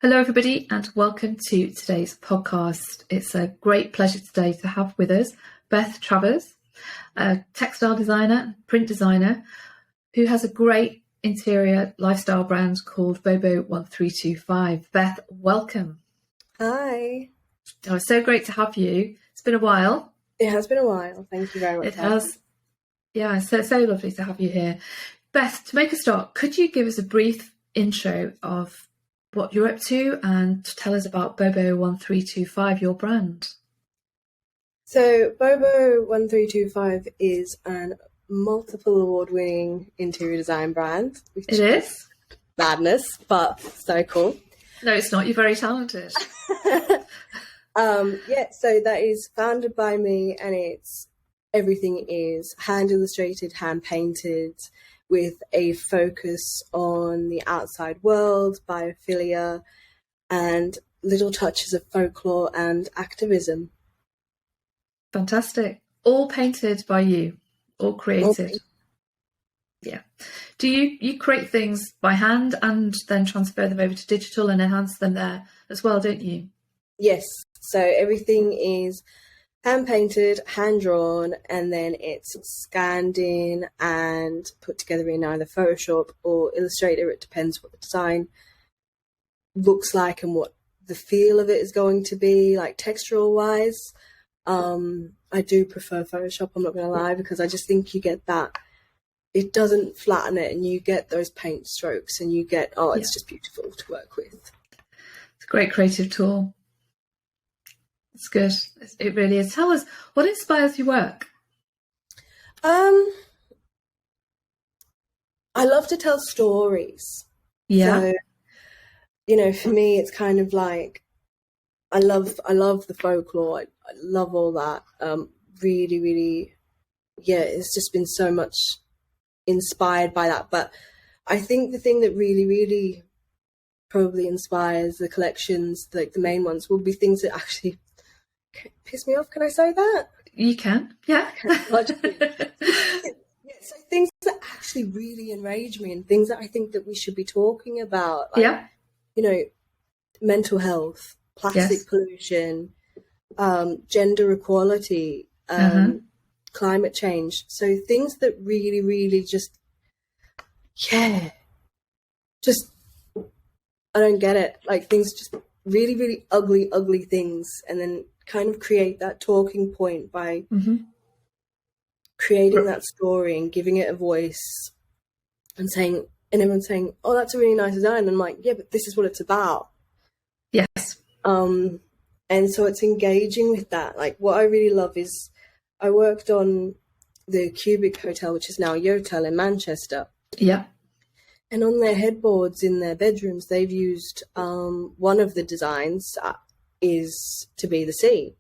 Hello, everybody, and welcome to today's podcast. It's a great pleasure today to have with us Beth Travers, a textile designer, print designer, who has a great interior lifestyle brand called BOBO1325. Beth, welcome. Hi. Oh, it's so great to have you. It's been a while. It has been a while. Thank you very much. It has. Yeah, it's so lovely to have you here. Beth, to make a start, could you give us a brief intro of what you're up to and tell us about BOBO1325, your brand? So BOBO1325 is a multiple award-winning interior design brand. It is? Madness, but so cool. No, it's not. You're very talented. So that is founded by me, and everything is hand illustrated, hand painted, with a focus on the outside world, biophilia, and little touches of folklore and activism. Fantastic. All painted by you, all created. Okay. Yeah. Do you create things by hand and then transfer them over to digital and enhance them there as well, don't you? Yes. So everything is hand painted, hand drawn, and then it's scanned in and put together in either Photoshop or Illustrator. It depends what the design looks like and what the feel of it is going to be, like textural wise. I do prefer Photoshop, I'm not going to lie, because I just think you get that. It doesn't flatten it, and you get those paint strokes, and you get, it's just beautiful to work with. It's a great creative tool. It's good. It really is. Tell us, what inspires your work? I love to tell stories. Yeah. So, for me, it's kind of like, I love the folklore. I love all that. Really, really, it's just been so much inspired by that. But I think the thing that really, really probably inspires the collections, like the main ones, will be things that actually piss me off. Can I say that? You can, yeah. So things that actually really enrage me, and things that I think that we should be talking about, like, mental health, plastic pollution, gender equality, climate change. So things that really, really I don't get it. Like things just really, really ugly things, and then kind of create that talking point by creating that story and giving it a voice, and everyone's saying, oh, that's a really nice design. And I'm like, yeah, but this is what it's about. Yes. And so it's engaging with that. Like what I really love is I worked on the Cubic Hotel, which is now Yotel in Manchester. Yeah. And on their headboards in their bedrooms, they've used one of the designs is to be the sea.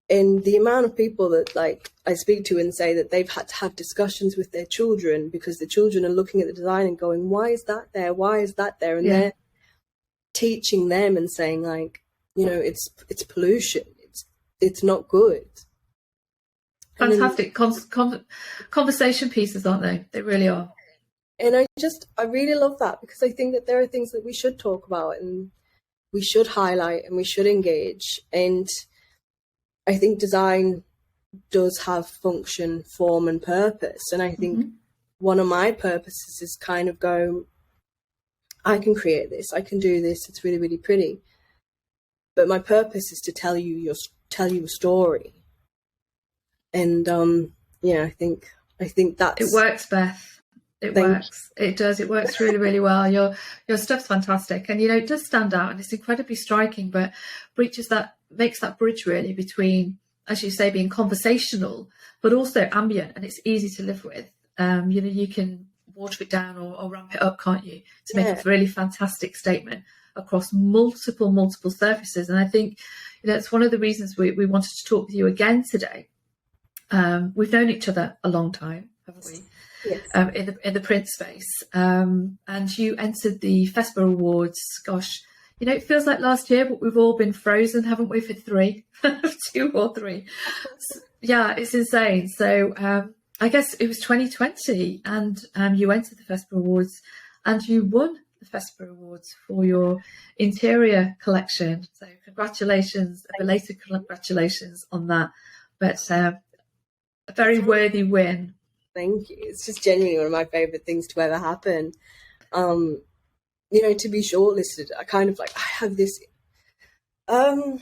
And the amount of people that I speak to and say that they've had to have discussions with their children because the children are looking at the design and going, why is that there? Why is that there? And they're teaching them and saying it's pollution. It's not good. Fantastic conversation pieces, aren't they? They really are. And I really love that, because I think that there are things that we should talk about and we should highlight and we should engage. And I think design does have function, form and purpose. And I think one of my purposes is kind of go, I can create this, I can do this, it's really, really pretty. But my purpose is to tell you a story. And I think that's, it works, Beth. It works. It does. It works really, really well. Your stuff's fantastic, and it does stand out, and it's incredibly striking. But makes that bridge really between, as you say, being conversational, but also ambient, and it's easy to live with. You can water it down or ramp it up, can't you, to make a really fantastic statement across multiple surfaces. And I think it's one of the reasons we wanted to talk with you again today. We've known each other a long time, haven't we? Yes. In the print space, and you entered the FESPA Awards. Gosh, it feels like last year, but we've all been frozen, haven't we, for 2 or 3? Yeah, it's insane. So I guess it was 2020, and you entered the FESPA Awards, and you won the FESPA Awards for your interior collection. So congratulations, belated congratulations on that. But a very worthy win. Thank you. It's just genuinely one of my favourite things to ever happen. You know, to be shortlisted, I have this, I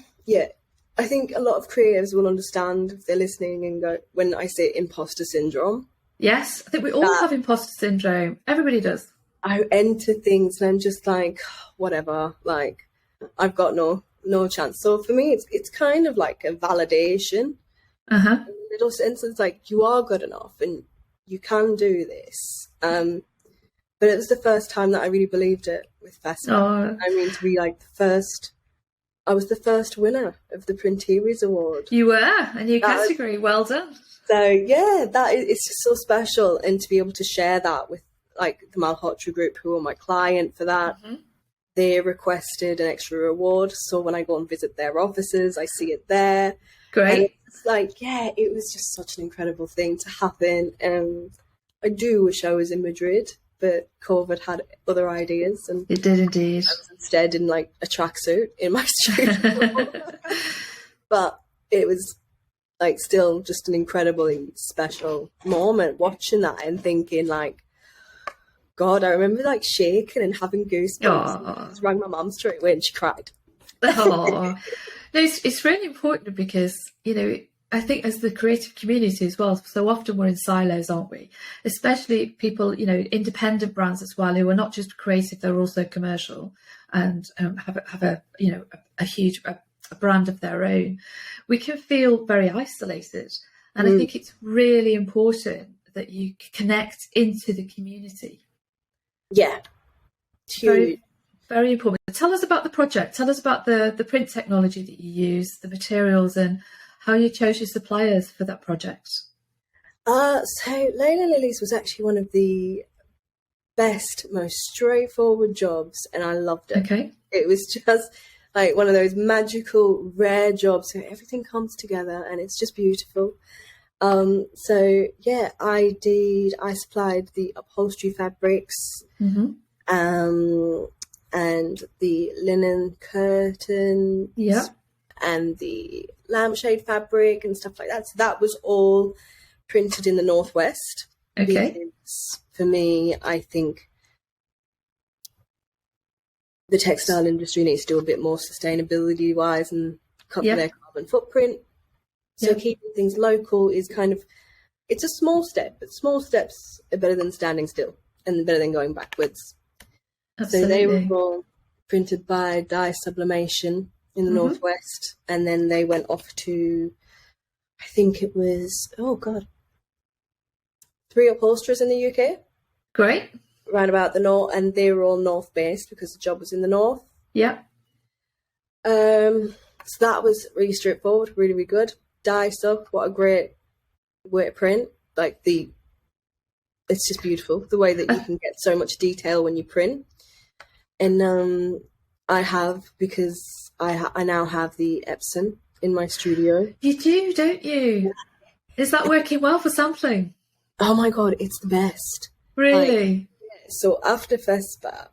think a lot of creatives will understand if they're listening and go, when I say imposter syndrome. Yes, I think we all have imposter syndrome. Everybody does. I enter things and I'm just like, whatever, like, I've got no chance. So for me, it's kind of like a validation. In a little sense, it's like, you are good enough and you can do this. But it was the first time that I really believed it with FESPA. Oh. I mean, to be like I was the first winner of the Printeriors Award. You were, a new category. Well done. So yeah, it's just so special, and to be able to share that with like the Malhotra Group, who are my client for that. They requested an extra reward, so when I go and visit their offices, I see it there. Great. And it's like, yeah, it was just such an incredible thing to happen. I do wish I was in Madrid, but COVID had other ideas, and it did indeed. I was instead in like a tracksuit in my studio. But it was like still just an incredibly special moment watching that and thinking like, God, I remember like shaking and having goosebumps. I just rang my mum straight away and she cried. No, it's really important because, you know, I think as the creative community as well, so often we're in silos, aren't we? Especially people, you know, independent brands as well, who are not just creative, they're also commercial and have a you know, a huge brand of their own. We can feel very isolated. And I think it's really important that you connect into the community. Yeah. Very, very important. Tell us about the project. Tell us about the print technology that you use, the materials, and how you chose your suppliers for that project. So Layla Lilies was actually one of the best, most straightforward jobs, and I loved it. Okay. It was just like one of those magical, rare jobs where everything comes together and it's just beautiful. So yeah, I supplied the upholstery fabrics, and the linen curtains, and the lampshade fabric and stuff like that. So that was all printed in the Northwest. Okay. Because for me, I think the textile industry needs to do a bit more sustainability wise and cut their carbon footprint. So keeping things local is kind of, it's a small step, but small steps are better than standing still and better than going backwards. Absolutely. So they were all printed by dye sublimation in the Northwest, and then they went off to, I think it was, 3 upholsterers in the UK. Great. Right about the north, and they were all north based because the job was in the north. Yeah. So that was really straightforward, really, really good. Dye stuff, what a great way to print. Like it's just beautiful the way that you can get so much detail when you print. And I have, because I now have the Epson in my studio. You do, don't you? Is that working well for sampling? Oh my God, it's the best. Really? So after FESPA,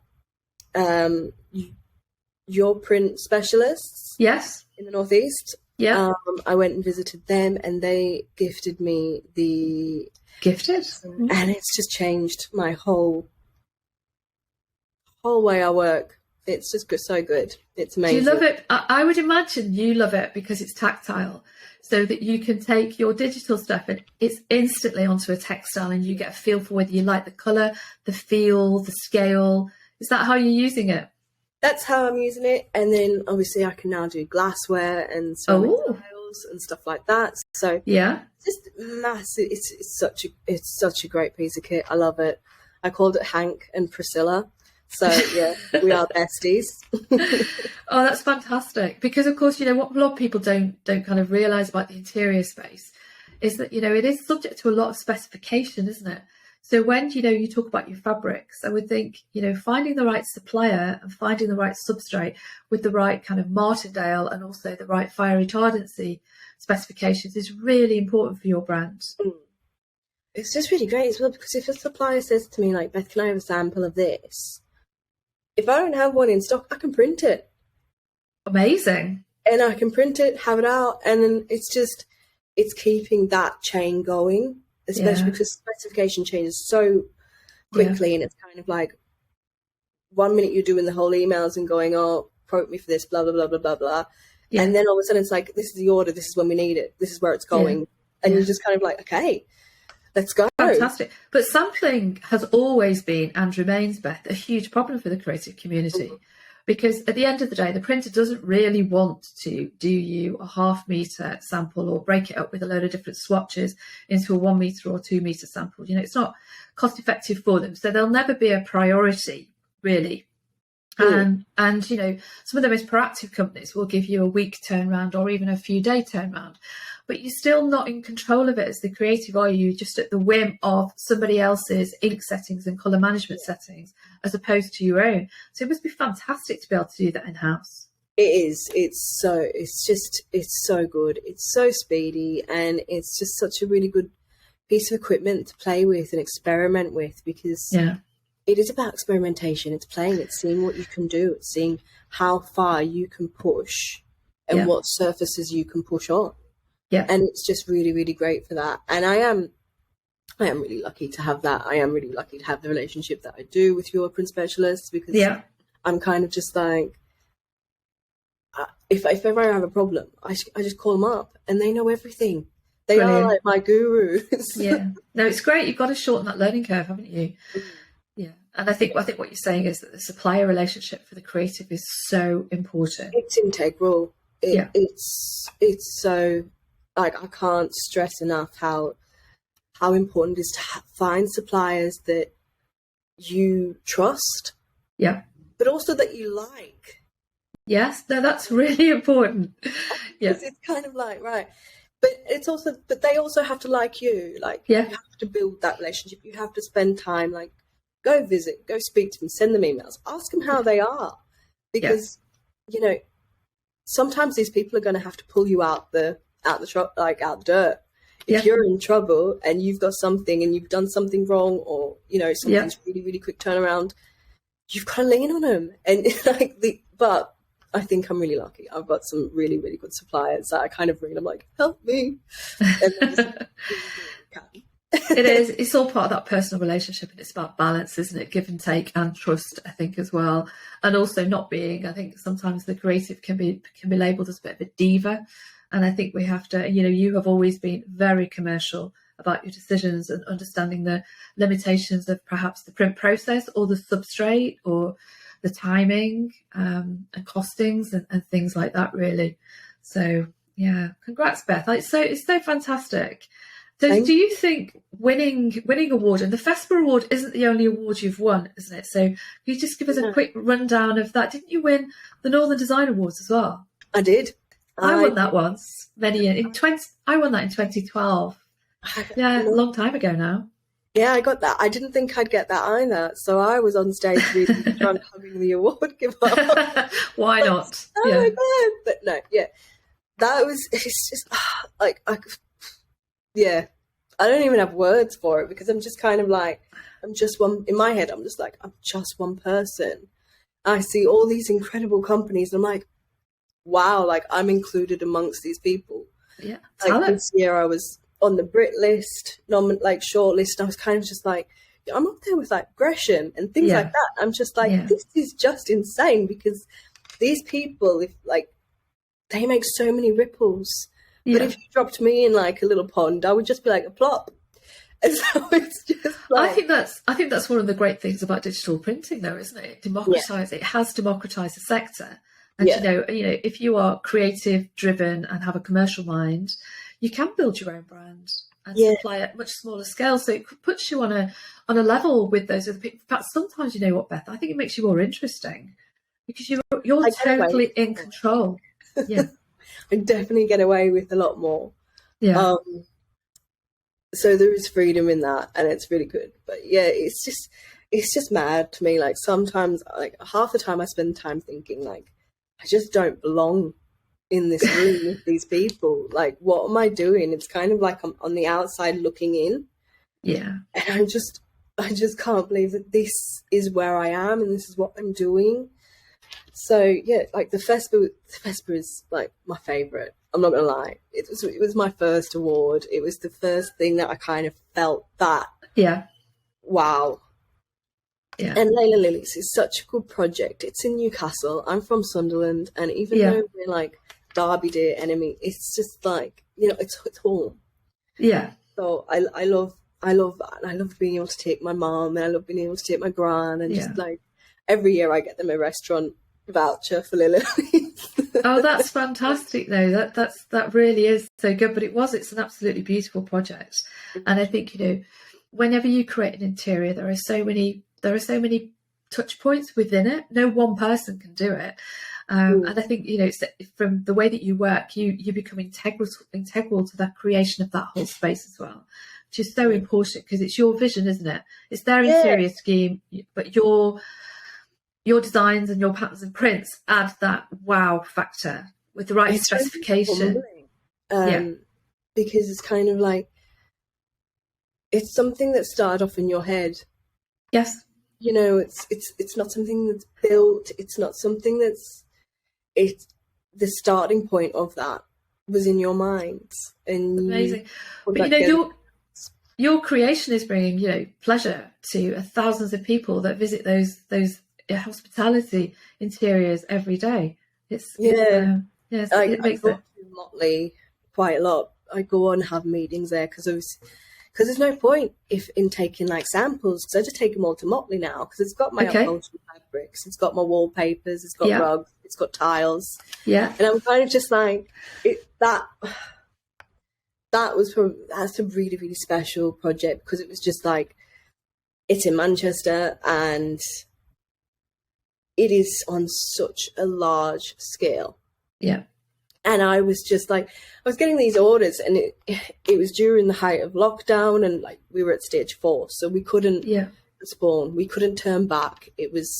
your print specialists, in the Northeast, I went and visited them, and they gifted me the and it's just changed my whole way I work. It's just so good. It's amazing. Do you love it? I would imagine you love it because it's tactile, so that you can take your digital stuff and it's instantly onto a textile, and you get a feel for whether you like the colour, the feel, the scale. Is that how you're using it? That's how I'm using it. And then obviously I can now do glassware and ceramic tiles and stuff like that. So just massive. It's such a great piece of kit. I love it. I called it Hank and Priscilla. So yeah, we are besties. Oh, that's fantastic. Because of course, you know, what a lot of people don't kind of realise about the interior space is that, you know, it is subject to a lot of specification, isn't it? So when, you know, you talk about your fabrics, I would think, you know, finding the right supplier and finding the right substrate with the right kind of martindale and also the right fire retardancy specifications is really important for your brand. It's just really great as well, because if a supplier says to me like, Beth, can I have a sample of this? if I don't have one in stock, I can print it. Amazing. And I can print it, have it out, and then it's keeping that chain going, especially because specification changes so quickly, and it's kind of like 1 minute you're doing the whole emails and going, oh, quote me for this, blah, blah, blah, blah, blah, blah. Yeah. And then all of a sudden it's like, this is the order, this is when we need it, this is where it's going. Yeah. And you're just kind of like, okay, let's go. Fantastic. But sampling has always been, and remains, Beth, a huge problem for the creative community. Because at the end of the day, the printer doesn't really want to do you a 0.5 metre sample or break it up with a load of different swatches into a 1 metre or 2 metre sample. You know, it's not cost effective for them. So they'll never be a priority, really. And, you know, some of the most proactive companies will give you a week turnaround or even a few day turnaround. But you're still not in control of it as the creative, are you? Just at the whim of somebody else's ink settings and colour management settings as opposed to your own. So it must be fantastic to be able to do that in-house. It is. It's so good. It's so speedy, and it's just such a really good piece of equipment to play with and experiment with, because it is about experimentation. It's playing, it's seeing what you can do, it's seeing how far you can push and what surfaces you can push on. Yeah. And it's just really, really great for that. And I am really lucky to have that. I am really lucky to have the relationship that I do with your print specialists, because I'm kind of just like, if ever I have a problem, I just call them up and they know everything. They are like my gurus. Yeah. No, it's great. You've got to shorten that learning curve, haven't you? Yeah. And I think what you're saying is that the supplier relationship for the creative is so important. It's integral. It's so, like, I can't stress enough how important it is to find suppliers that you trust. Yeah. But also that you like. Yes, no, that's really important. Yes. It's kind of like, right. But they also have to like you. Like, you have to build that relationship. You have to spend time, like, go visit, go speak to them, send them emails, ask them how they are. Because, you know, sometimes these people are going to have to pull you out the dirt. If you're in trouble and you've got something and you've done something wrong, or, you know, something's really, really quick turnaround, you've got to lean on them. And but I think I'm really lucky. I've got some really, really good suppliers that I kind of ring. I'm like, help me. And it is. It's all part of that personal relationship, and it's about balance, isn't it? Give and take, and trust, I think, as well. And also not being, I think sometimes the creative can be labelled as a bit of a diva. And I think we have to, you know, you have always been very commercial about your decisions and understanding the limitations of perhaps the print process or the substrate or the timing and costings and things like that, really. So, yeah, congrats, Beth. It's so fantastic. So do you think winning award, and the FESPA Award isn't the only award you've won, isn't it? So can you just give us a quick rundown of that? Didn't you win the Northern Design Awards as well? I did. I won that once, I won that in 2012. Yeah, a long time ago now. Yeah, I got that. I didn't think I'd get that either. So I was on stage really trying to hugging the award giver. Why not? Oh my God. But no, it's just like, I don't even have words for it, because I'm just kind of like, I'm just one, in my head, I'm just like, I'm just one person. I see all these incredible companies and I'm like, wow, like I'm included amongst these people. Yeah. Like this year I was on the Brit list, short list. I was kind of just like, I'm up there with like Gresham and things like that. I'm just like, this is just insane, because these people, if like, they make so many ripples. But if you dropped me in like a little pond, I would just be like a plop. And so it's just like, I think that's one of the great things about digital printing, though, isn't it? It has democratized the sector. And you know, if you are creative, driven, and have a commercial mind, you can build your own brand and supply at much smaller scale. So it puts you on a level with those other people. In fact, sometimes, you know what, Beth, I think it makes you more interesting, because you're totally in control. Yeah. I definitely get away with a lot more. Yeah. So there is freedom in that, and it's really good. But yeah, it's just mad to me. Like sometimes, like half the time I spend time thinking like, I just don't belong in this room with these people. Like, what am I doing? It's kind of like I'm on the outside looking in. Yeah. And I'm just, I just can't believe that this is where I am and this is what I'm doing. So yeah, like the FESPA is like my favourite. I'm not gonna lie. It was my first award. It was the first thing that I kind of felt that wow. Yeah. And Layla Lilies is such a good project. It's in Newcastle. I'm from Sunderland, and even though we're like Derby Day enemy, it's just like, you know, it's home. Yeah. So I love that, and I love being able to take my mum, and I love being able to take my gran, and just like every year I get them a restaurant voucher for Layla Lilies. Oh, that's fantastic though. That really is so good. But it's an absolutely beautiful project. And I think, you know, whenever you create an interior, there are so many touch points within it. No one person can do it. And I think, you know, it's from the way that you work, you become integral to that creation of that whole space as well, which is so important because it's your vision, isn't it? It's their interior scheme, but your designs and your patterns and prints add that wow factor with the right specification. Because it's kind of like, it's something that started off in your head. Yes. You know, it's not something that's built. It's not something the starting point of that was in your mind. And amazing. But you know, your creation is bringing, you know, pleasure to thousands of people that visit those hospitality interiors every day. It makes it. To Motley quite a lot. I go and have meetings there because there's no point in taking like samples, because I just take them all to Motley now, because it's got my upholstery fabrics, it's got my wallpapers, it's got rugs, it's got tiles. Yeah. And I'm kind of just like, that's a really, really special project, because it was just like, it's in Manchester and it is on such a large scale. Yeah. And I was just like, I was getting these orders, and it was during the height of lockdown, and like we were at stage 4, so we couldn't postpone, we couldn't turn back. It was,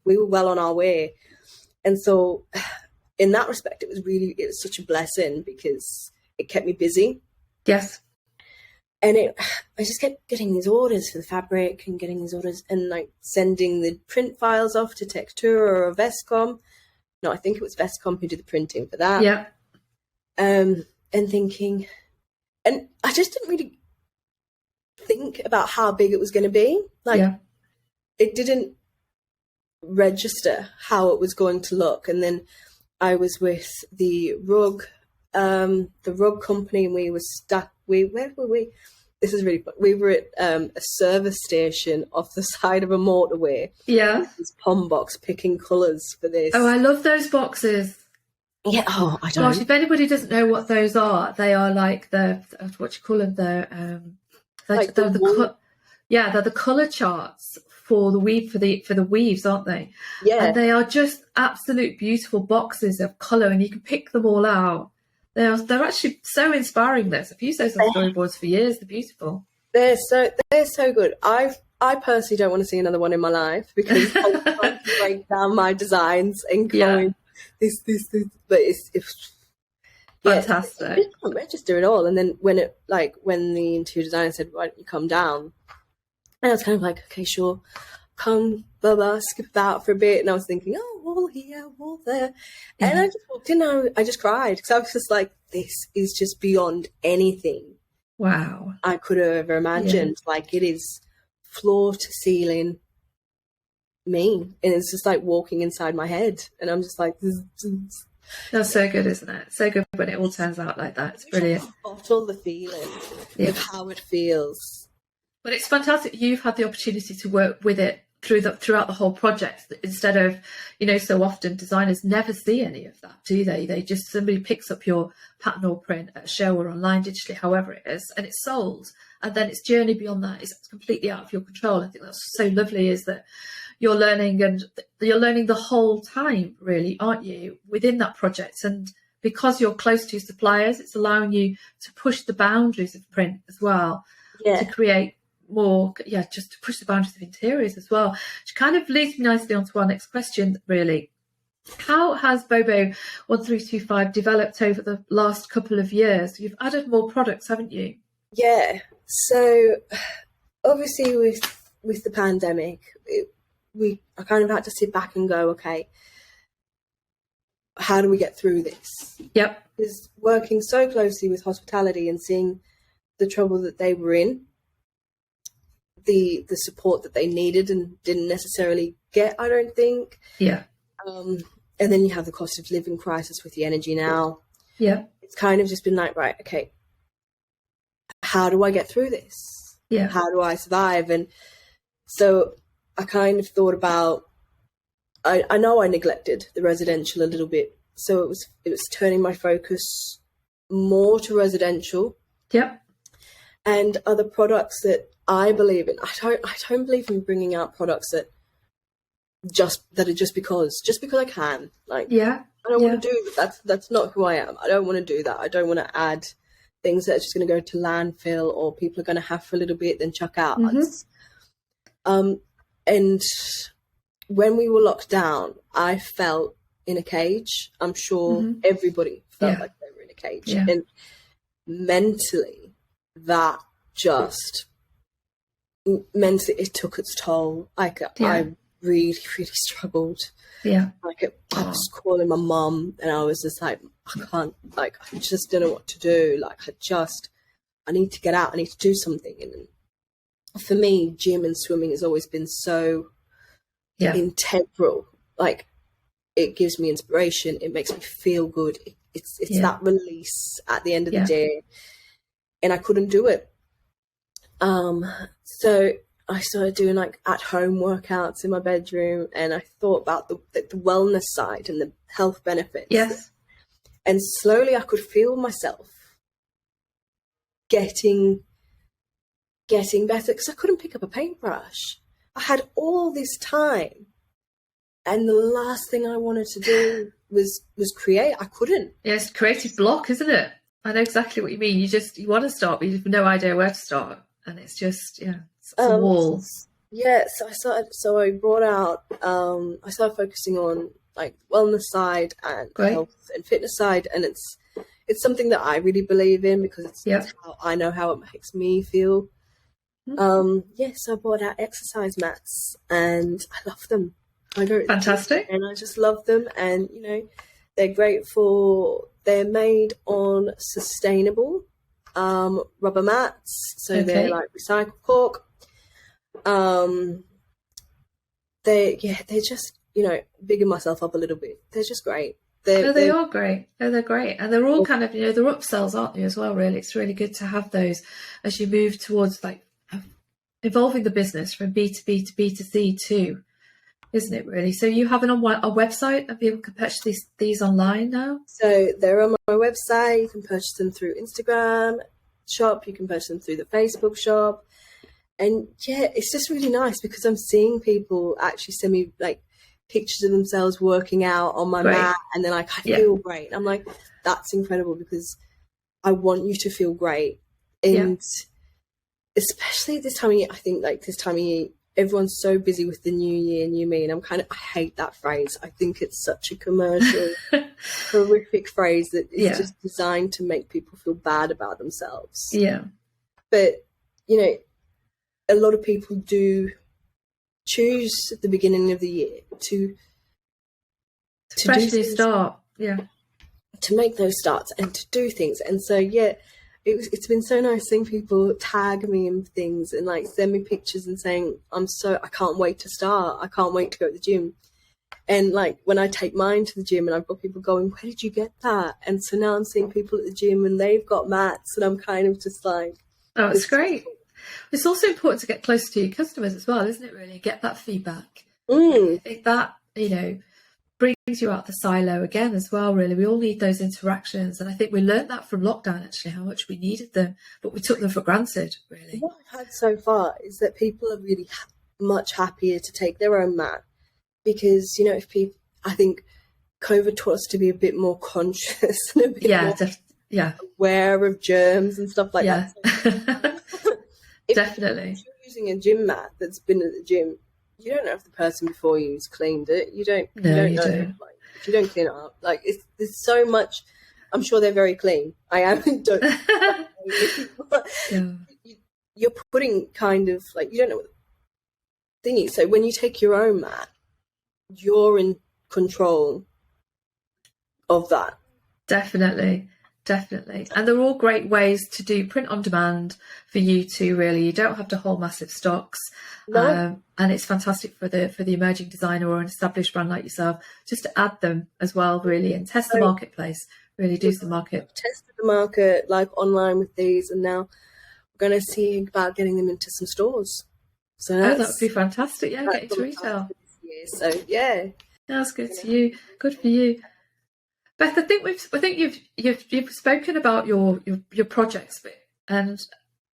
we were well on our way. And so in that respect, it was such a blessing, because it kept me busy. Yes. And I just kept getting these orders for the fabric, and getting these orders, and like sending the print files off to Textura or Vescom. No, I think it was Vescom who did the printing for that. Yeah. And thinking, and I just didn't really think about how big it was going to be. Like, it didn't register how it was going to look. And then I was with the rug company, and we were stuck. Where were we? This is really fun. We were at a service station off the side of a motorway. Yeah. With this pom box picking colours for this. Oh, I love those boxes. Yeah. Oh, I don't. Gosh, if anybody doesn't know what those are, they are like the what you call them, they're the colour charts for the weave for the weaves, aren't they? Yeah. And they are just absolute beautiful boxes of colour, and you can pick them all out. They're actually so inspiring. I've used those on storyboards for years. They're beautiful. They're so good. I personally don't want to see another one in my life, because I'm trying to break down my designs and going this, but it's fantastic. I can't register it all. And then when the interior designer said, "Why don't you come down?" and I was kind of like, "Okay, sure, come, blah blah." Skip that for a bit, and I was thinking, "Oh, wall here, wall there," and I just walked in. I just cried, because I was just like, "This is just beyond anything." Wow. I could have ever imagined. Like, it is floor to ceiling me, and it's just like walking inside my head, and I'm just like, that's so good, isn't it? So good when it all turns out like that. It's brilliant. Bottle the feeling of how it feels. But it's fantastic you've had the opportunity to work with it throughout the whole project, instead of, you know, so often designers never see any of that, do they? They just, somebody picks up your pattern or print at a show or online digitally, however it is, and it's sold, and then its journey beyond that is completely out of your control. I think that's so lovely, is that you're learning the whole time, really, aren't you, within that project? And because you're close to suppliers, it's allowing you to push the boundaries of print as well, to create more, just to push the boundaries of interiors as well, which kind of leads me nicely on to our next question, really. How has BOBO1325 developed over the last couple of years? You've added more products, haven't you? Yeah. So obviously with with the pandemic, I kind of had to sit back and go, okay, how do we get through this? Yep. Because working so closely with hospitality and seeing the trouble that they were in, the support that they needed and didn't necessarily get, I don't think. Yeah. And then you have the cost of living crisis with the energy now. Yeah. It's kind of just been like, right, okay, how do I get through this? Yeah. How do I survive? And so I kind of thought about, I know I neglected the residential a little bit. So it was turning my focus more to residential. Yep. And other products that I believe in. I don't believe in bringing out products that are just because I can. Like, yeah. I don't want to do that. That's not who I am. I don't want to do that. I don't want to add things that are just going to go to landfill or people are going to have for a little bit then chuck out. And when we were locked down, I felt in a cage. I'm sure everybody felt like they were in a cage. Yeah. And mentally, that just it took its toll. I really, really struggled. Yeah. Like I was calling my mum and I was just like, I can't, like, I just don't know what to do. Like, I need to get out. I need to do something. And for me, gym and swimming has always been so integral. Like, it gives me inspiration. It makes me feel good. It's that release at the end of the day. And I couldn't do it. So I started doing like at-home workouts in my bedroom, and I thought about the wellness side and the health benefits. Yes. And slowly I could feel myself getting better because I couldn't pick up a paintbrush. I had all this time, and the last thing I wanted to do was create. I couldn't. Yes, creative block, isn't it? I know exactly what you mean. You want to start, but you have no idea where to start, and it's just it's a wall. Yeah, so I brought out. I started focusing on like wellness side and health and fitness side, and it's something that I really believe in because it's how I know how it makes me feel. So I brought out exercise mats, and I love them. I go fantastic, and I just love them, and they're great for. They're made on sustainable rubber mats, so they're like recycled cork. They're just bigging myself up a little bit. They're just great. They are great. They're great, and they're all kind of they're upsells, aren't they? As well, really, it's really good to have those as you move towards like evolving the business from B2B to B2C too, isn't it? Really. So you have a website, and people can purchase these online now. So they're on my website. You can purchase them through Instagram shop. You can purchase them through the Facebook shop. And it's just really nice because I'm seeing people actually send me like pictures of themselves working out on my mat, and they're like, I feel great. And I'm like, that's incredible because I want you to feel great. And especially this time of year, I think like this time of year, everyone's so busy with the new year, new me. And I hate that phrase. I think it's such a commercial, horrific phrase that is just designed to make people feel bad about themselves. Yeah. But, a lot of people do choose at the beginning of the year to freshly start, to make those starts and to do things. And so it's been so nice seeing people tag me in things and like send me pictures and saying I can't wait to start, I can't wait to go to the gym. And like when I take mine to the gym, and I've got people going, where did you get that? And so now I'm seeing people at the gym and they've got mats, and I'm kind of just like, oh, it's great. It's also important to get closer to your customers as well, isn't it, really? Get that feedback. I think that, brings you out the silo again as well, really. We all need those interactions. And I think we learned that from lockdown, actually, how much we needed them, but we took them for granted, really. What I've had so far is that people are really much happier to take their own mat because, if people, I think COVID taught us to be a bit more conscious and a bit more aware of germs and stuff like that. Definitely. If you're using a gym mat that's been at the gym, you don't know if the person before you's cleaned it. You don't know. Like, if you don't clean it up, like there's so much. I'm sure they're very clean. I am. You're putting kind of like you don't know thingy. So when you take your own mat, you're in control of that. Definitely. And they're all great ways to do print on demand for you too, really. You don't have to hold massive stocks. No. And it's fantastic for the emerging designer or an established brand like yourself, just to add them as well, really, and test the marketplace, really do some market. Tested the market, like, online with these, and now we're going to see about getting them into some stores. So that would be fantastic. Yeah, get into retail. So yeah. That's good to you. Good for you. Beth, I think you've spoken about your projects, and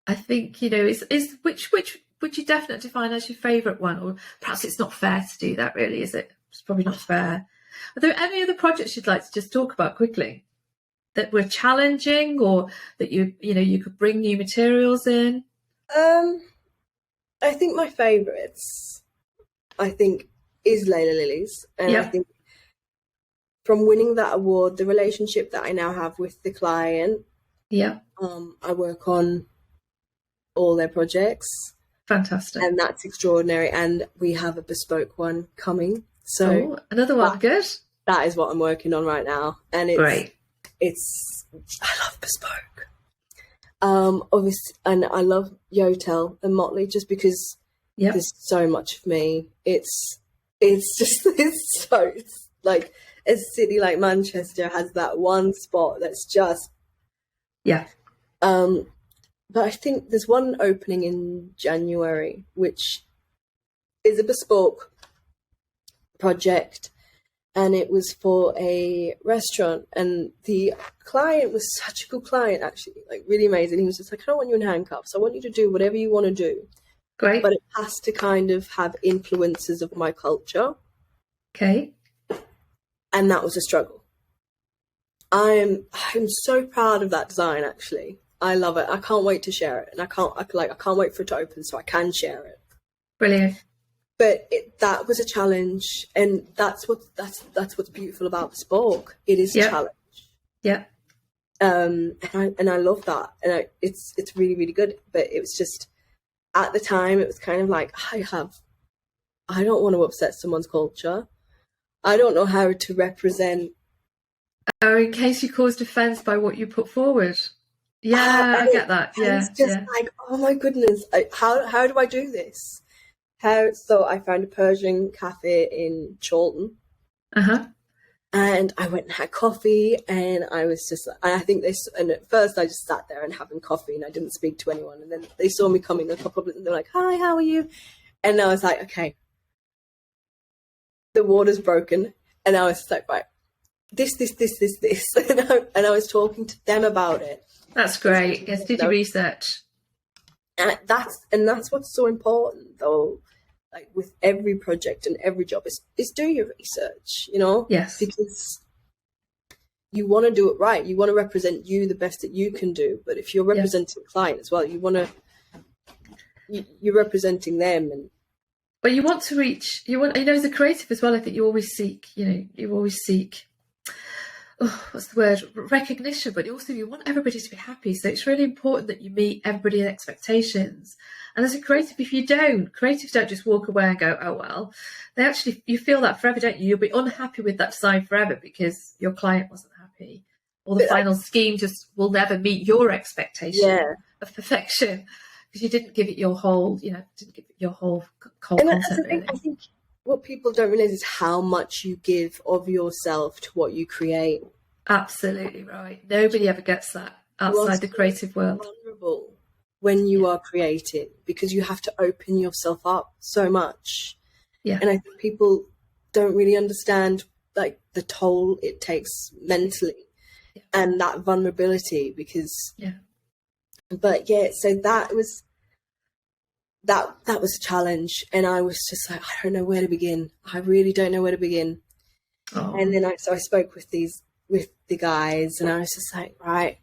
I think, you know, is which would you definitely define as your favourite one, or perhaps it's not fair to do that, really, is it? It's probably not fair. Are there any other projects you'd like to just talk about quickly that were challenging, or that you could bring new materials in? I think my favourites, is Layla Lilies, and I think from winning that award, the relationship that I now have with the client, I work on all their projects. Fantastic. And that's extraordinary. And we have a bespoke one coming. So another one, good. That is what I'm working on right now. And it's great. I love bespoke. Obviously, and I love Yotel and Motley, just because there's so much of me. It's like, a city like Manchester has that one spot that's just but I think there's one opening in January, which is a bespoke project, and it was for a restaurant, and the client was such a good client, actually, like, really amazing. He was just like, I don't want you in handcuffs, I want you to do whatever you want to do. Great. But it has to kind of have influences of my culture. Okay. And that was a struggle. I'm so proud of that design, actually. I love it. I can't wait to share it, and I can't wait for it to open so I can share it. Brilliant. But that was a challenge, and that's what's beautiful about bespoke. It is a challenge. Yeah. And I love that, and it's really, really good. But it was just, at the time, it was kind of like, I don't want to upset someone's culture. I don't know how to represent. In case you caused offence by what you put forward. Yeah, I get that. Yeah, it's just like, oh my goodness, how do I do this? So I found a Persian cafe in Chorlton. And I went and had coffee, and I was just, and I think and at first I just sat there and having coffee, and I didn't speak to anyone. And then they saw me coming, a couple of them, they're like, hi, how are you? And I was like, okay, the water's broken. And I was like, right, this. And I was talking to them about it. That's great. Yes, did your research. And that's what's so important, though, like, with every project and every job, is do your research, you know? Yes. Because you want to do it right. You want to represent you the best that you can do. But if you're representing a client as well, you're representing them. But you want to reach, as a creative as well, I think you always seek, what's the word, recognition, but also you want everybody to be happy. So it's really important that you meet everybody's expectations. And as a creative, if you don't, creatives don't just walk away and go, oh, well, you feel that forever, don't you? You'll be unhappy with that design forever because your client wasn't happy, or the final scheme just will never meet your expectation of perfection because you didn't give it your whole, content. I think what people don't realize is how much you give of yourself to what you create. Absolutely right. Nobody ever gets that outside the creative world. Vulnerable when you are creating, because you have to open yourself up so much. Yeah. And I think people don't really understand, like, the toll it takes mentally and that vulnerability, because so that was a challenge, and I was just like, I don't know where to begin. I really don't know where to begin. And then I spoke with the guys, and I was just like, right.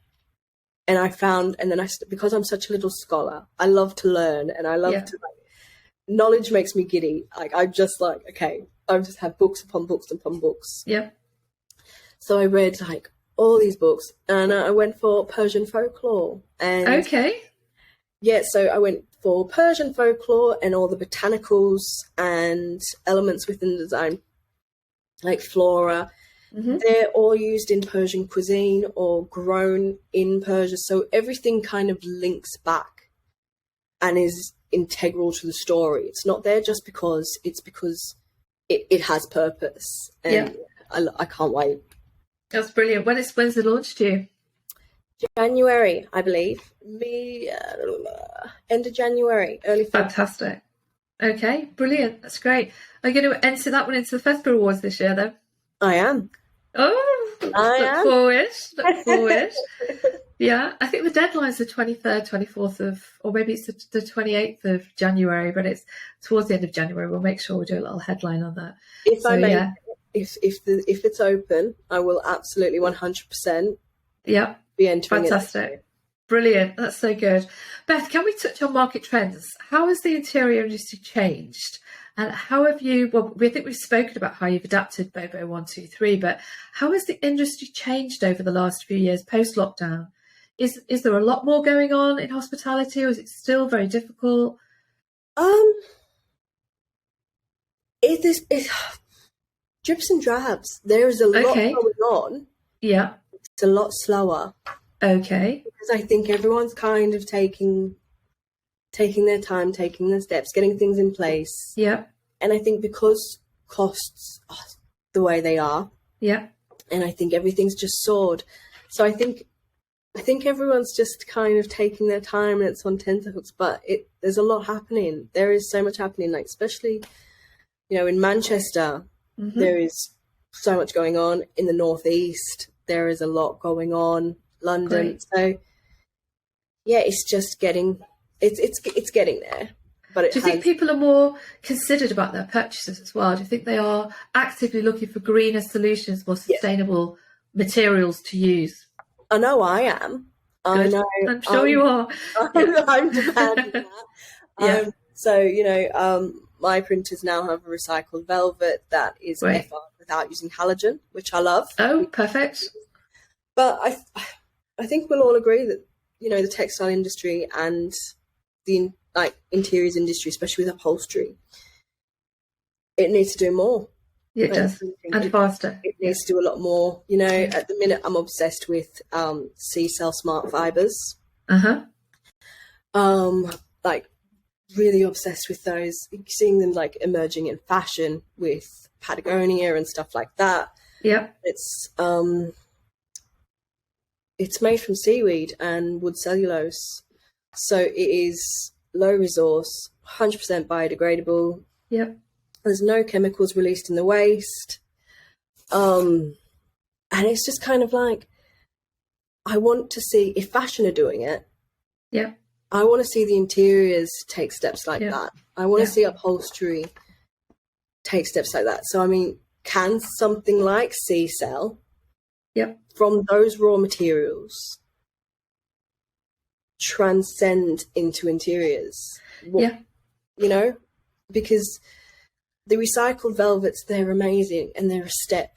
And I found, and then because I'm such a little scholar, I love to learn, and I love to, like, knowledge makes me giddy. Like, I'm just like, okay, I've just had books upon books upon books. Yeah. So I read, like, all these books, and I went for Persian folklore. And so I went for Persian folklore and all the botanicals and elements within the design, like flora. They're all used in Persian cuisine or grown in Persia. So everything kind of links back and is integral to the story. It's not there just because, it's because it has purpose. And I can't wait. That's brilliant. When's the launch due? January, I believe. End of January, early February. Fantastic. Okay, brilliant. That's great. Are you going to enter that one into the FESPA Awards this year, though? I am. Oh, look forward. Yeah, I think the deadline's the 23rd, 24th or maybe it's the 28th of January, but it's towards the end of January. We'll make sure we do a little headline on that. If it's open, I will absolutely 100% be entering. Fantastic. Brilliant. That's so good. Beth, can we touch on market trends? How has the interior industry changed? And how have you, I think we've spoken about how you've adapted BOBO1325, but how has the industry changed over the last few years post-lockdown? Is there a lot more going on in hospitality, or is it still very difficult? It drips and drabs. There is a lot going on. Yeah. It's a lot slower. Okay. Because I think everyone's kind of taking their time, taking their steps, getting things in place. Yeah. And I think because costs are the way they are. Yeah. And I think everything's just soared. So I think everyone's just kind of taking their time and it's on tenterhooks, but there's a lot happening. There is so much happening, like especially, in Manchester, there is so much going on. In the Northeast, there is a lot going on. London. Great. So yeah, it's just getting getting there. But do you think people are more considered about their purchases as well? Do you think they are actively looking for greener solutions, more sustainable materials to use? I know I am. Good. I know. I'm sure you are. I'm demanding that. So, my printers now have a recycled velvet that is FR without using halogen, which I love. Oh, perfect. But I think we'll all agree that, the textile industry and the interiors industry, especially with upholstery, it needs to do more. It does, and faster. It needs to do a lot more. At the minute, I'm obsessed with C-cell smart fibers. Really obsessed with those. Seeing them emerging in fashion with Patagonia and stuff like that. Yeah, it's made from seaweed and wood cellulose, so it is low resource, 100% biodegradable. Yep. There's no chemicals released in the waste. And it's just kind of I want to see, if fashion are doing it, I want to see the interiors take steps like that. I want to see upholstery take steps like that. So, can something like C-cell from those raw materials transcend into interiors? Because the recycled velvets, they're amazing and they're a step.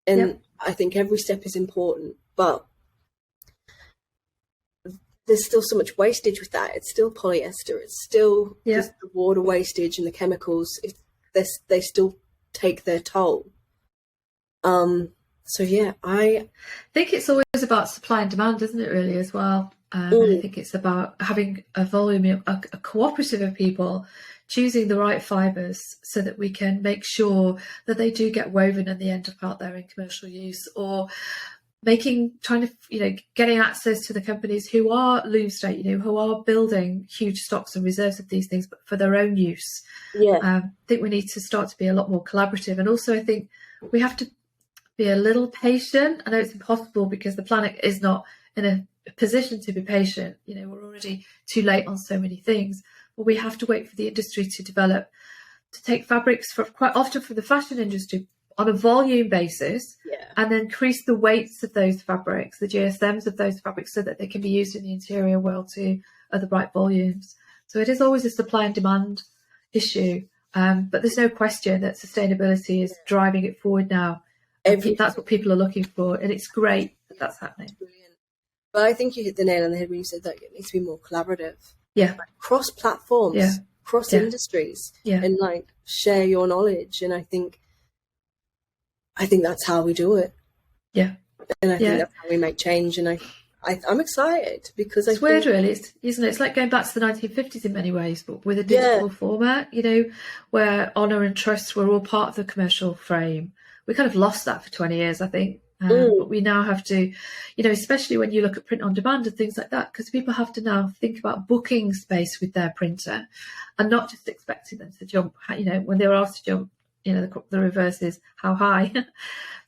And I think every step is important, but there's still so much wastage with that. It's still polyester. It's still just the water wastage and the chemicals. They still take their toll. So yeah, I think it's always about supply and demand, isn't it, really, as well? And I think it's about having a volume, a cooperative of people choosing the right fibres so that we can make sure that they do get woven and they end up out there in commercial use, or getting access to the companies who are loom state, who are building huge stocks and reserves of these things, but for their own use. I think we need to start to be a lot more collaborative. And also I think we have to be a little patient. I know it's impossible because the planet is not in a position to be patient. We're already too late on so many things, but we have to wait for the industry to develop, to take fabrics quite often from the fashion industry on a volume basis, and then increase the weights of those fabrics, the GSMs of those fabrics, so that they can be used in the interior world too at the right volumes. So it is always a supply and demand issue, but there's no question that sustainability is driving it forward now. That's what people are looking for, and it's great that that's happening. Brilliant. But I think you hit the nail on the head when you said that it needs to be more collaborative. Yeah. cross platforms, Yeah. cross Yeah. industries, Yeah. and like share your knowledge. And I think that's how we do it. Yeah. And I think that's how we make change. And I'm excited because it's weird, really, isn't it? It's like going back to the 1950s in many ways, but with a digital format, you know, where honour and trust were all part of the commercial frame. We kind of lost that for 20 years, I think. But we now have to, you know, especially when you look at print on demand and things like that, because people have to now think about booking space with their printer and not just expecting them to jump, you know, when they were asked to jump, you know, the reverse is how high.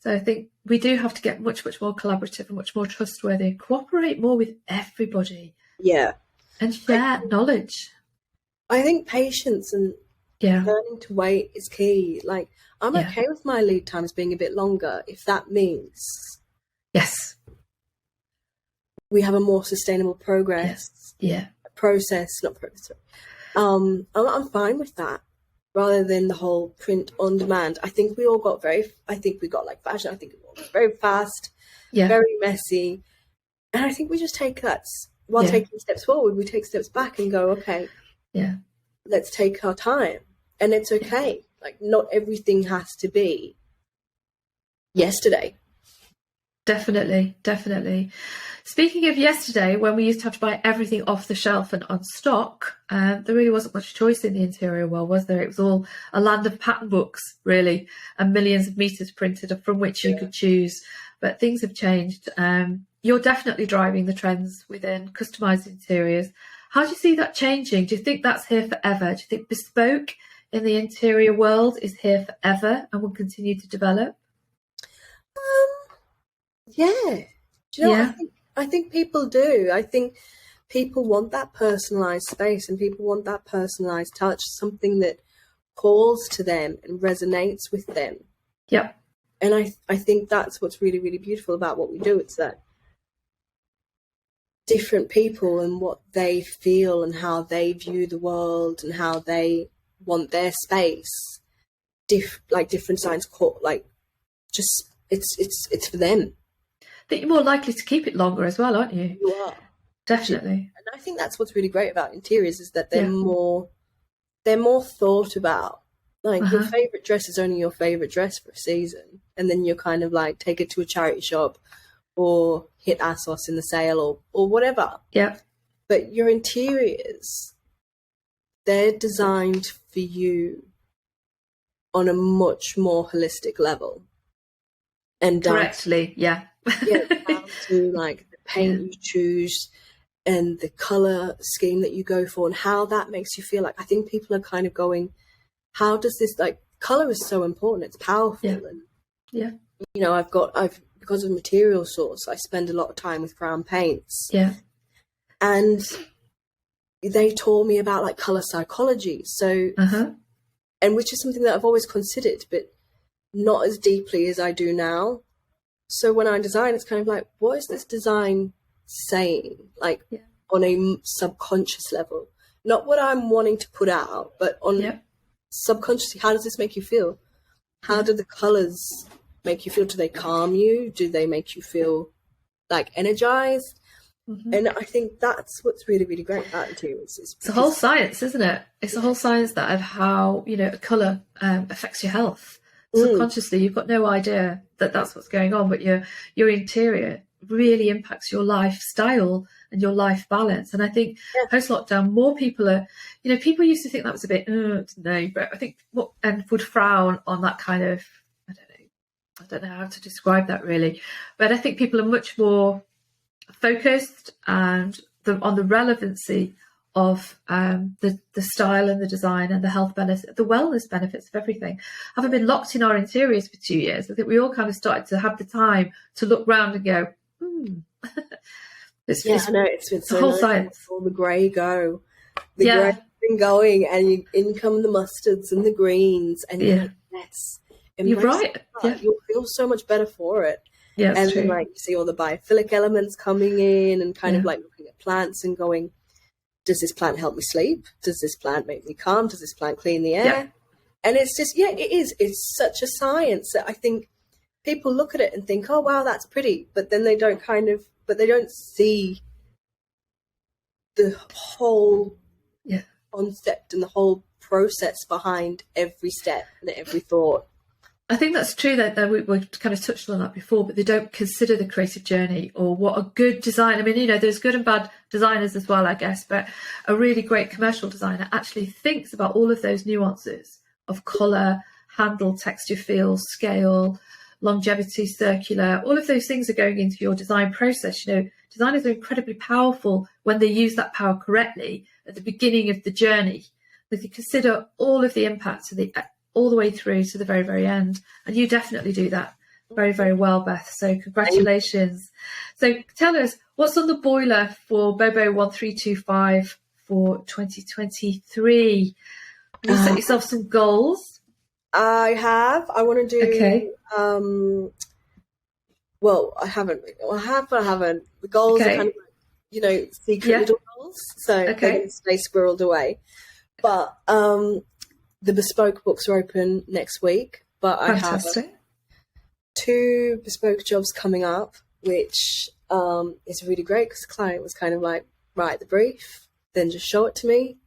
So I think we do have to get much, much more collaborative and much more trustworthy, cooperate more with everybody. Yeah. And share knowledge. I think patience and learning to wait is key. Like, I'm okay with my lead times being a bit longer if that means we have a more sustainable process. I'm fine with that, rather than the whole print on demand. I think we got like fashion. I think it was very fast, very messy. And I think we just take that while taking steps forward, we take steps back and go, okay, let's take our time. And it's okay. Like, not everything has to be yesterday. Definitely, definitely. Speaking of yesterday, when we used to have to buy everything off the shelf and on stock, there really wasn't much choice in the interior world, was there? It was all a land of pattern books, really, and millions of meters printed from which you could choose. But things have changed. You're definitely driving the trends within customised interiors. How do you see that changing? Do you think that's here forever? Do you think bespoke in the interior world is here forever and will continue to develop? Yeah. Do you know what I think people do? I think people want that personalised space and people want that personalised touch, something that calls to them and resonates with them. Yep. And I think that's what's really, really beautiful about what we do. It's that different people and what they feel and how they view the world and how they want their space. Different signs call, like, just it's for them. I think you're more likely to keep it longer as well, aren't you? You are. Definitely. And I think that's what's really great about interiors, is that they're more thought about. Like, your favourite dress is only your favourite dress for a season, and then you're kind of like, take it to a charity shop or hit ASOS in the sale or whatever. Yeah. But your interiors, they're designed for you on a much more holistic level. And correctly, down to like the paint you choose and the colour scheme that you go for and how that makes you feel. Like, I think people are kind of going, how does this, like, colour is so important, it's powerful. And you know, I've because of material source, I spend a lot of time with brown paints. Yeah. And they taught me about like colour psychology. So and which is something that I've always considered, but not as deeply as I do now. So when I design, it's kind of like, what is this design saying? Like, on a subconscious level, not what I'm wanting to put out, but on subconsciously, how does this make you feel? How do the colors make you feel? Do they calm you? Do they make you feel like energized? And I think that's what's really, really great about interiors. It's a whole science, isn't it? It's a whole science that of how, you know, a colour affects your health. Subconsciously, you've got no idea that that's what's going on, but your interior really impacts your lifestyle and your life balance. And I think post-lockdown, more people are, you know, people used to think that was a bit, no, but I think and would frown on that kind of, I don't know how to describe that really, but I think people are much more focused and on the relevancy of the style and the design and the health benefits, the wellness benefits of everything. Having been locked in our interiors for 2 years, I think we all kind of started to have the time to look round and go, it's a whole science. All the grey go. The grey's been going, and in come the mustards and the greens, and you're like, yes. You're right. You'll feel so much better for it. Yeah, and true. then, like, you see all the biophilic elements coming in, and kind of like looking at plants and going, does this plant help me sleep? Does this plant make me calm? Does this plant clean the air? Yeah. And it's just, it is. It's such a science that I think people look at it and think, oh, wow, that's pretty. But then they don't see the whole Yeah. concept and the whole process behind every step and every thought. I think that's true that we kind of touched on that before, but they don't consider the creative journey or what a good design. I mean, you know, there's good and bad designers as well, I guess, but a really great commercial designer actually thinks about all of those nuances of colour, handle, texture, feel, scale, longevity, circular. All of those things are going into your design process. You know, designers are incredibly powerful when they use that power correctly at the beginning of the journey. They consider all of the impacts of all the way through to the very, very end. And you definitely do that very, very well, Beth. So congratulations. So tell us, what's on the boiler for BOBO1325 for 2023? You set yourself some goals? I have. I want to do... Okay. Well, I haven't. Well, I have, but I haven't. The goals are kind of, you know, secret little goals. So they're going to stay squirreled away. But... the bespoke books are open next week, but I have 2 bespoke jobs coming up, which is really great because the client was kind of like, write the brief, then just show it to me.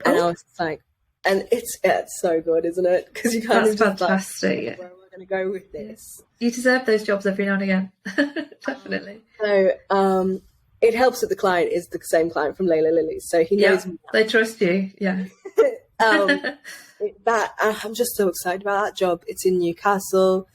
And I was like, and it's so good, isn't it? Because you kind of just fantastic. Like, where am I going to go with this? You deserve those jobs every now and again. Definitely. So it helps that the client is the same client from Layla Lilies, so he knows me. They trust you, yeah. I'm just so excited about that job. It's in Newcastle.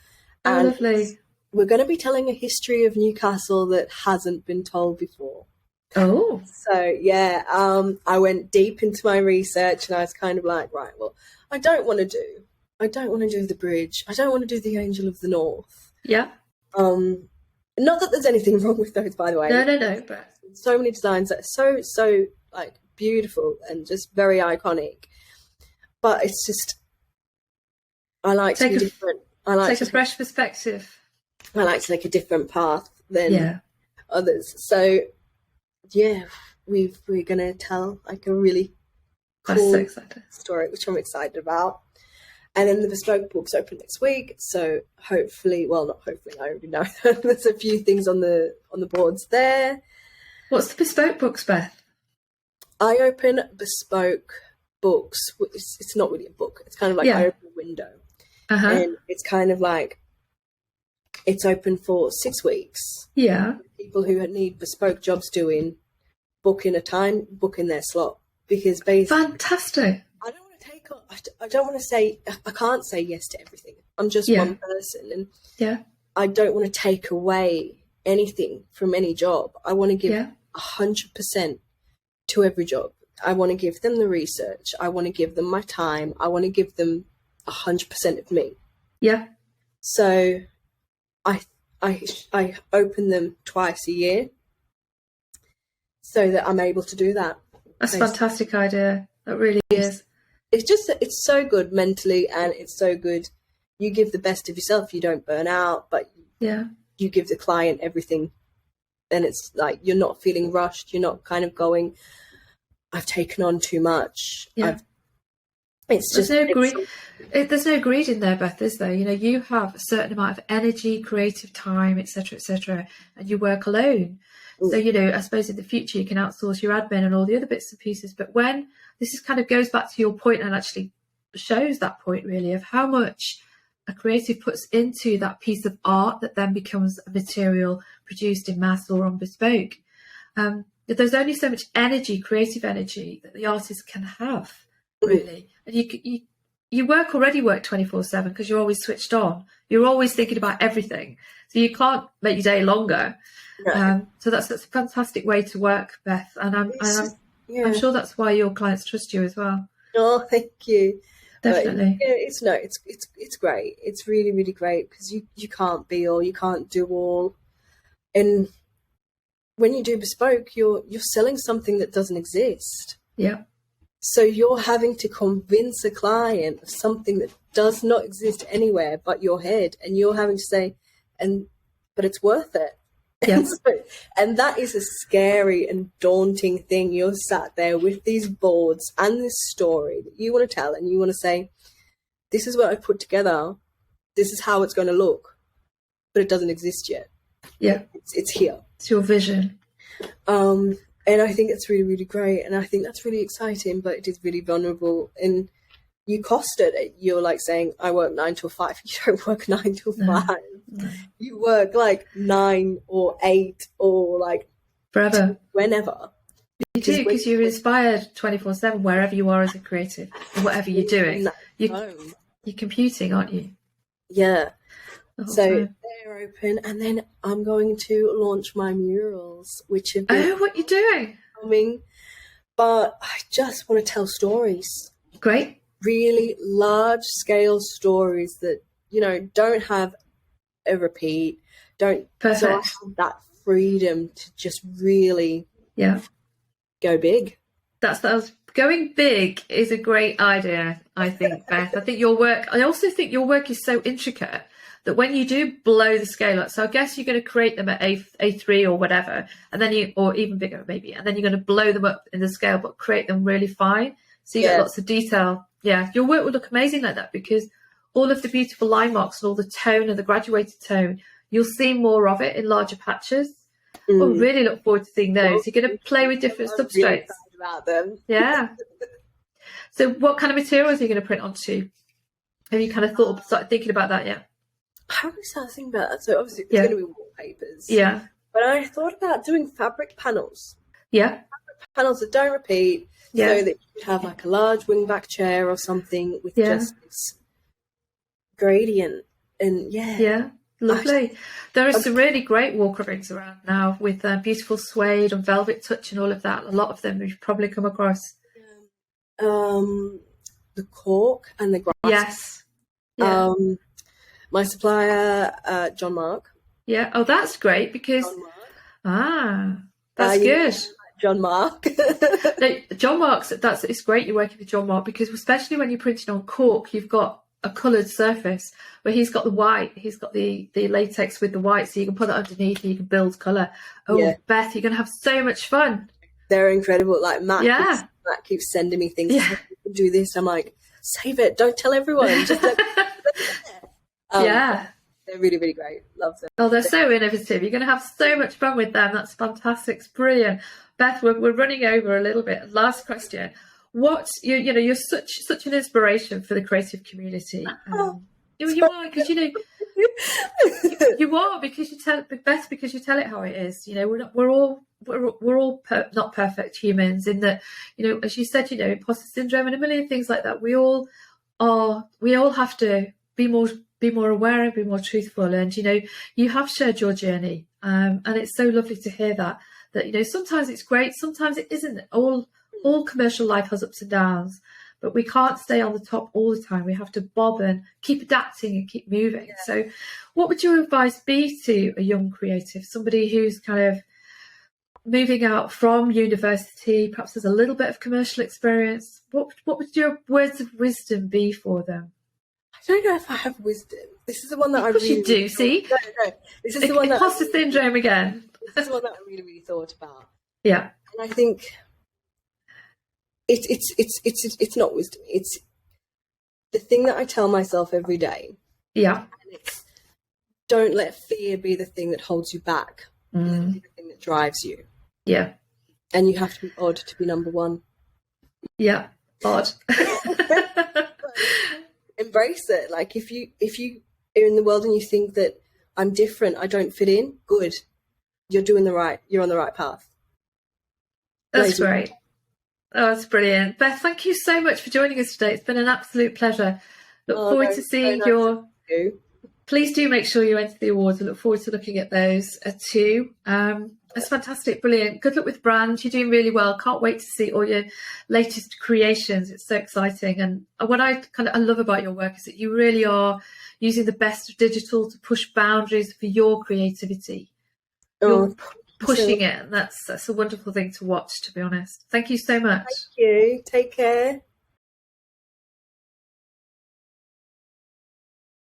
And lovely. We're going to be telling a history of Newcastle that hasn't been told before. Oh. So, yeah, I went deep into my research and I was kind of like, right, well, I don't want to do the bridge. I don't want to do the Angel of the North. Yeah. Not that there's anything wrong with those, by the way. No. But so many designs that are so like beautiful and just very iconic. But it's just, I like to be different. I like a fresh perspective. I like to take a different path than others. So, yeah, we're going to tell like a really cool story, which I'm excited about. And then the bespoke books open next week. So hopefully, well, not hopefully, I already know. There's a few things on the boards there. What's the bespoke books, Beth? I open bespoke books. It's not really a book. It's kind of like I open a window. And it's kind of like it's open for 6 weeks. Yeah. People who need bespoke jobs doing, book in their slot. Because basically... Fantastic. I don't want to say... I can't say yes to everything. I'm just one person. And I don't want to take away anything from any job. I want to give 100% to every job. I want to give them the research. I want to give them my time. I want to give them 100% of me. Yeah. So I open them twice a year so that I'm able to do that. That's a fantastic idea. That really is. It's so good mentally, and it's so good. You give the best of yourself. You don't burn out, but you give the client everything. And it's like you're not feeling rushed. You're not kind of going, I've taken on too much. Yeah. There's no greed in there, Beth, is there? You know, you have a certain amount of energy, creative time, etc., and you work alone. So, you know, I suppose in the future you can outsource your admin and all the other bits and pieces. But when this is kind of goes back to your point and actually shows that point really of how much a creative puts into that piece of art that then becomes a material produced in mass or on bespoke. There's only so much energy, creative energy, that the artist can have, really. And you already work 24/7 because you're always switched on. You're always thinking about everything. So you can't make your day longer. No. So that's a fantastic way to work, Beth. And I'm sure that's why your clients trust you as well. Oh, thank you. Definitely. It's great. It's really, really great because you can't be all, you can't do all. And when you do bespoke, you're selling something that doesn't exist. Yeah. So you're having to convince a client of something that does not exist anywhere but your head, and you're having to say, but it's worth it. Yes. And that is a scary and daunting thing. You're sat there with these boards and this story that you want to tell, and you want to say, this is what I put together. This is how it's going to look, but it doesn't exist yet. Yeah. It's here. It's your vision. And I think it's really, really great. And I think that's really exciting, but it is really vulnerable. And you costed it. You're like saying, I work 9 to 5. You don't work 9 to 5. No. You work like 9 or 8 or like Forever. Whenever. You do, because you're inspired 24/7 wherever you are as a creative, or whatever you're doing. You're computing, aren't you? Yeah. So time. they're open, and then I'm going to launch my murals, which have been what are you doing? coming. But I just want to tell stories. Great. Really large scale stories that, you know, don't have a repeat. Don't Perfect. So I have that freedom to just really go big. That was going big is a great idea, I think, Beth. I also think your work is so intricate that when you do blow the scale up, so I guess you're going to create them at A3 or whatever, and then or even bigger maybe, and then you're going to blow them up in the scale, but create them really fine. So you get lots of detail. Yeah, your work would look amazing like that, because all of the beautiful line marks and all the tone and the graduated tone, you'll see more of it in larger patches. Oh, really look forward to seeing those. You're going to play with different substrates. Really excited about them. Yeah. So what kind of materials are you going to print onto? Have you kind of started thinking about that yet? I haven't started thinking about that. So obviously it's going to be wallpapers. Yeah. But I thought about doing fabric panels. Yeah. Fabric panels that don't repeat. Yeah. So that you could have like a large wingback chair or something with just this gradient. And yeah. Lovely. There are some really great wall coverings around now with beautiful suede and velvet touch and all of that. A lot of them you've probably come across. The cork and the grass. Yes. Yeah. My supplier, John Mark. Yeah. Oh, that's great, because that's good. John Mark. No, John Mark's. It's great you're working with John Mark, because especially when you're printing on cork, you've got a coloured surface where he's got the white, he's got the latex with the white, so you can put it underneath and you can build colour. Beth, you're going to have so much fun. They're incredible. Like Matt keeps sending me things. Yeah. Do this. I'm like, save it. Don't tell everyone. Just they're really, really great. Love them. Oh, they're so innovative. You're going to have so much fun with them. That's fantastic. It's brilliant. Beth, we're running over a little bit. Last question. What you're such an inspiration for the creative community. You are, because you are, because you tell it best, because you tell it how it is. You know, we're all not perfect humans, in that, you know, as you said, you know, imposter syndrome and a million things like that. We all have to be more aware and be more truthful. And you know, you have shared your journey, and it's so lovely to hear that you know, sometimes it's great, sometimes it isn't. All commercial life has ups and downs, but we can't stay on the top all the time. We have to bob and keep adapting and keep moving. So what would your advice be to a young creative, somebody who's kind of moving out from university, perhaps has a little bit of commercial experience? What would your words of wisdom be for them? I don't know if I have wisdom. This is the one that I really... you do, see? No. This is the one that... Imposter syndrome again. This is the one that I really, really thought about. Yeah. And I think... It's not wisdom. It's the thing that I tell myself every day. Yeah. And it's, don't let fear be the thing that holds you back. Let it be the thing that drives you. Yeah. And you have to be odd to be number one. Yeah. Odd. Embrace it. Like if you are in the world and you think that I'm different, I don't fit in, good. You're on the right path. That's great. Oh, that's brilliant. Beth, thank you so much for joining us today. It's been an absolute pleasure. Look forward to seeing Please do make sure you enter the awards. I look forward to looking at those too. It's fantastic, brilliant. Good luck with brand. You're doing really well. Can't wait to see all your latest creations. It's so exciting. And what I love about your work is that you really are using the best of digital to push boundaries for your creativity. You're pushing it, and that's a wonderful thing to watch, to be honest. Thank you so much. Thank you. Take care.